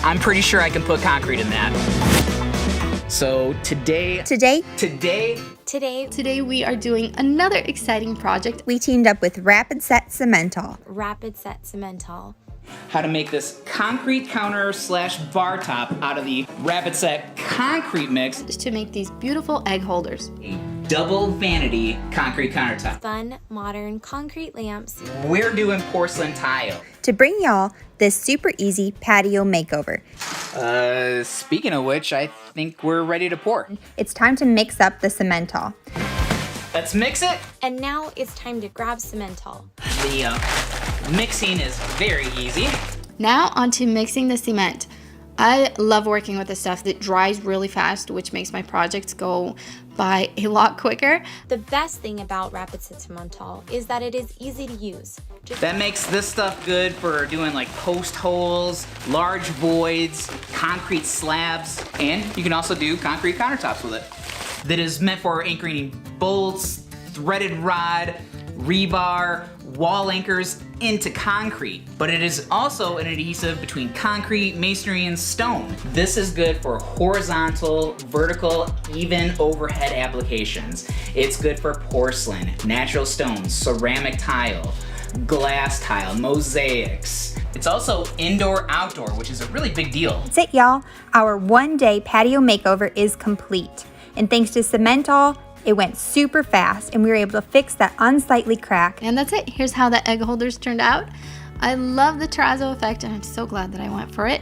I'm pretty sure I can put concrete in that. So today we are doing another exciting project. We teamed up with Rapid Set Cemental. Rapid Set Cemental. How to make this concrete counter slash bar top out of the Rapid Set concrete mix. To make these beautiful egg holders. A double vanity concrete countertop. Fun, modern concrete lamps. We're doing porcelain tile. To bring y'all this super easy patio makeover. Speaking of which, I think we're ready to pour. It's time to mix up the Cemental. Let's mix it. And now it's time to grab Cemental. The mixing is very easy. Now onto mixing the cement. I love working with this stuff that dries really fast, which makes my projects go by a lot quicker. The best thing about Rapid Set Cemental is that it is easy to use. That makes this stuff good for doing like post holes, large voids, concrete slabs, and you can also do concrete countertops with it. That is meant for anchoring bolts, threaded rod, rebar, wall anchors into concrete, but it is also an adhesive between concrete, masonry, and stone. This is good for horizontal, vertical, even overhead applications. It's good for porcelain, natural stones, ceramic tile, glass tile, mosaics. It's also indoor-outdoor, which is a really big deal. That's it, y'all. Our one-day patio makeover is complete. And thanks to Cemental, it went super fast and we were able to fix that unsightly crack. And that's it. Here's how the egg holders turned out. I love the terrazzo effect and I'm so glad that I went for it.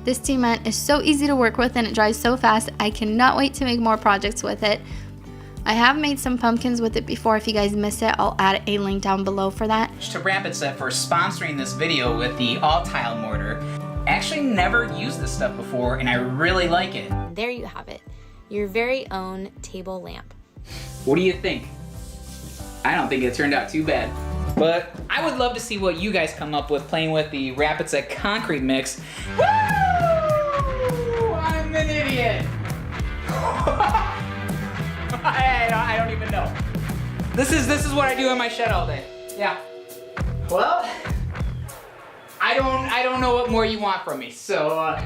This cement is so easy to work with and it dries so fast. I cannot wait to make more projects with it. I have made some pumpkins with it before. If you guys missed it, I'll add a link down below for that. To Rapid Set for sponsoring this video with the all-tile mortar. Actually never used this stuff before and I really like it. There you have it. Your very own table lamp. What do you think? I don't think it turned out too bad. But I would love to see what you guys come up with playing with the Rapid Set concrete mix. Woo! I'm an idiot. I don't even know. This is what I do in my shed all day. Yeah. Well, I don't know what more you want from me. So